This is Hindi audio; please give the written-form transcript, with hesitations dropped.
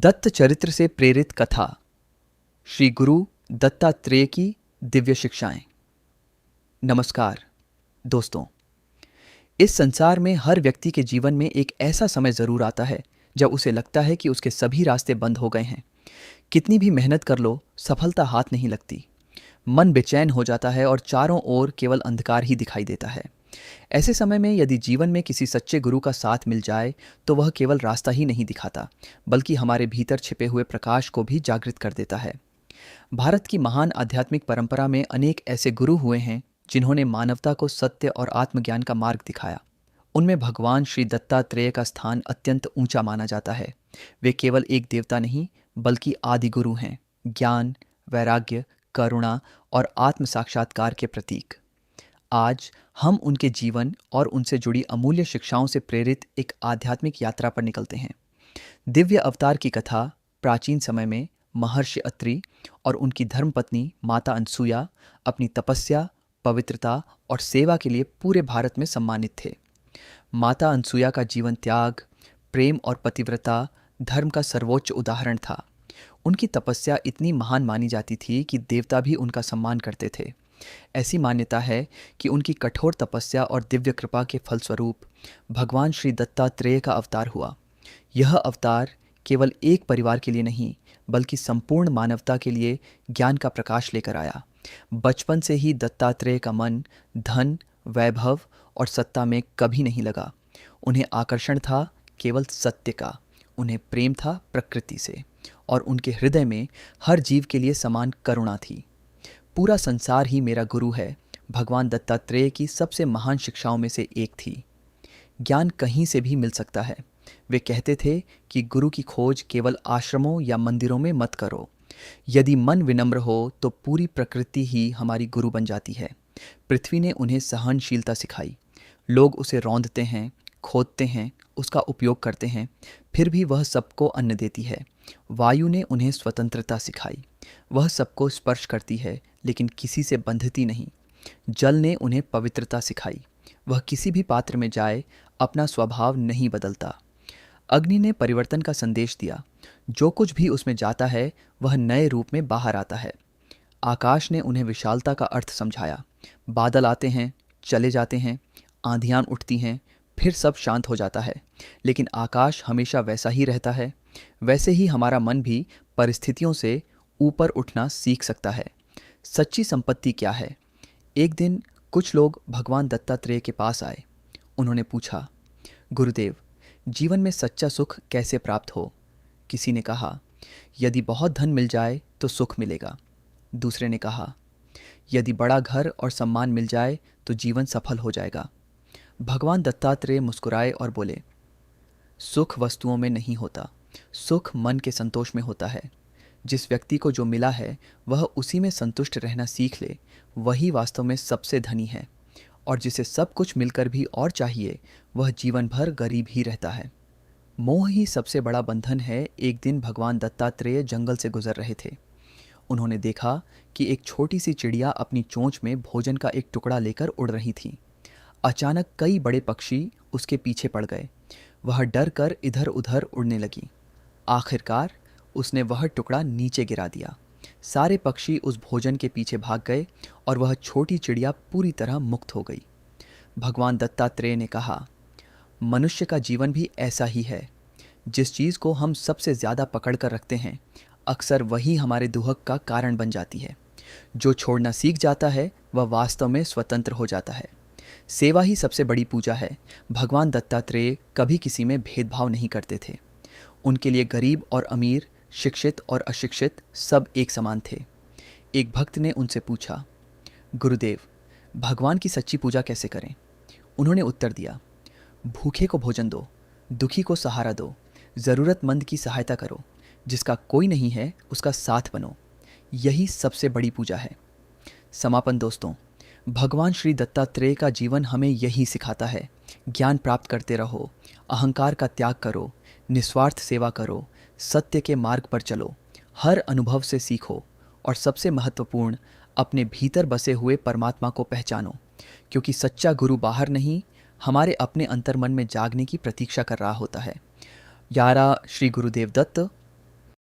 दत्त चरित्र से प्रेरित कथा। श्री गुरु दत्तात्रेय की दिव्य शिक्षाएं। नमस्कार दोस्तों, इस संसार में हर व्यक्ति के जीवन में एक ऐसा समय जरूर आता है जब उसे लगता है कि उसके सभी रास्ते बंद हो गए हैं। कितनी भी मेहनत कर लो, सफलता हाथ नहीं लगती। मन बेचैन हो जाता है और चारों ओर केवल अंधकार ही दिखाई देता है। ऐसे समय में यदि जीवन में किसी सच्चे गुरु का साथ मिल जाए तो वह केवल रास्ता ही नहीं दिखाता, बल्कि हमारे भीतर छिपे हुए प्रकाश को भी जागृत कर देता है। भारत की महान आध्यात्मिक परंपरा में अनेक ऐसे गुरु हुए हैं जिन्होंने मानवता को सत्य और आत्मज्ञान का मार्ग दिखाया। उनमें भगवान श्री दत्तात्रेय का स्थान अत्यंत ऊंचा माना जाता है। वे केवल एक देवता नहीं, बल्कि आदि गुरु हैं, ज्ञान, वैराग्य, करुणा और आत्म साक्षात्कार के प्रतीक। आज हम उनके जीवन और उनसे जुड़ी अमूल्य शिक्षाओं से प्रेरित एक आध्यात्मिक यात्रा पर निकलते हैं। दिव्य अवतार की कथा प्राचीन समय में महर्षि अत्रि और उनकी धर्मपत्नी माता अनसुया अपनी तपस्या, पवित्रता और सेवा के लिए पूरे भारत में सम्मानित थे। माता अनसुया का जीवन त्याग, प्रेम और पतिव्रता धर्म का सर्वोच्च उदाहरण था। उनकी तपस्या इतनी महान मानी जाती थी कि देवता भी उनका सम्मान करते थे। ऐसी मान्यता है कि उनकी कठोर तपस्या और दिव्य कृपा के फलस्वरूप भगवान श्री दत्तात्रेय का अवतार हुआ। यह अवतार केवल एक परिवार के लिए नहीं, बल्कि संपूर्ण मानवता के लिए ज्ञान का प्रकाश लेकर आया। बचपन से ही दत्तात्रेय का मन धन, वैभव और सत्ता में कभी नहीं लगा। उन्हें आकर्षण था केवल सत्य का। उन्हें प्रेम था प्रकृति से, और उनके हृदय में हर जीव के लिए समान करुणा थी। पूरा संसार ही मेरा गुरु है, भगवान दत्तात्रेय की सबसे महान शिक्षाओं में से एक थी। ज्ञान कहीं से भी मिल सकता है। वे कहते थे कि गुरु की खोज केवल आश्रमों या मंदिरों में मत करो। यदि मन विनम्र हो तो पूरी प्रकृति ही हमारी गुरु बन जाती है। पृथ्वी ने उन्हें सहनशीलता सिखाई। लोग उसे रौंदते हैं, खोदते हैं, उसका उपयोग करते हैं, फिर भी वह सबको अन्न देती है। वायु ने उन्हें स्वतंत्रता सिखाई। वह सबको स्पर्श करती है, लेकिन किसी से बंधती नहीं। जल ने उन्हें पवित्रता सिखाई। वह किसी भी पात्र में जाए, अपना स्वभाव नहीं बदलता। अग्नि ने परिवर्तन का संदेश दिया। जो कुछ भी उसमें जाता है वह नए रूप में बाहर आता है। आकाश ने उन्हें विशालता का अर्थ समझाया। बादल आते हैं, चले जाते हैं, आंधियां उठती हैं, फिर सब शांत हो जाता है, लेकिन आकाश हमेशा वैसा ही रहता है। वैसे ही हमारा मन भी परिस्थितियों से ऊपर उठना सीख सकता है। सच्ची संपत्ति क्या है? एक दिन कुछ लोग भगवान दत्तात्रेय के पास आए। उन्होंने पूछा, गुरुदेव, जीवन में सच्चा सुख कैसे प्राप्त हो? किसी ने कहा, यदि बहुत धन मिल जाए तो सुख मिलेगा। दूसरे ने कहा, यदि बड़ा घर और सम्मान मिल जाए तो जीवन सफल हो जाएगा। भगवान दत्तात्रेय मुस्कुराए और बोले, सुख वस्तुओं में नहीं होता, सुख मन के संतोष में होता है। जिस व्यक्ति को जो मिला है वह उसी में संतुष्ट रहना सीख ले, वही वास्तव में सबसे धनी है। और जिसे सब कुछ मिलकर भी और चाहिए, वह जीवन भर गरीब ही रहता है। मोह ही सबसे बड़ा बंधन है। एक दिन भगवान दत्तात्रेय जंगल से गुजर रहे थे। उन्होंने देखा कि एक छोटी सी चिड़िया अपनी चोंच में भोजन का एक टुकड़ा लेकर उड़ रही थी। अचानक कई बड़े पक्षी उसके पीछे पड़ गए। वह डर कर इधर उधर उड़ने लगी। आखिरकार उसने वह टुकड़ा नीचे गिरा दिया। सारे पक्षी उस भोजन के पीछे भाग गए और वह छोटी चिड़िया पूरी तरह मुक्त हो गई। भगवान दत्तात्रेय ने कहा, मनुष्य का जीवन भी ऐसा ही है। जिस चीज़ को हम सबसे ज़्यादा पकड़ कर रखते हैं, अक्सर वही हमारे दुहक का कारण बन जाती है। जो छोड़ना सीख जाता है वह वास्तव में स्वतंत्र हो जाता है। सेवा ही सबसे बड़ी पूजा है। भगवान दत्तात्रेय कभी किसी में भेदभाव नहीं करते थे। उनके लिए गरीब और अमीर, शिक्षित और अशिक्षित सब एक समान थे। एक भक्त ने उनसे पूछा, गुरुदेव, भगवान की सच्ची पूजा कैसे करें? उन्होंने उत्तर दिया, भूखे को भोजन दो, दुखी को सहारा दो, ज़रूरतमंद की सहायता करो, जिसका कोई नहीं है उसका साथ बनो। यही सबसे बड़ी पूजा है। समापन दोस्तों, भगवान श्री दत्तात्रेय का जीवन हमें यही सिखाता है। ज्ञान प्राप्त करते रहो, अहंकार का त्याग करो, निस्वार्थ सेवा करो, सत्य के मार्ग पर चलो, हर अनुभव से सीखो, और सबसे महत्वपूर्ण, अपने भीतर बसे हुए परमात्मा को पहचानो, क्योंकि सच्चा गुरु बाहर नहीं, हमारे अपने अंतर्मन में जागने की प्रतीक्षा कर रहा होता है। यारा श्री गुरुदेव दत्त,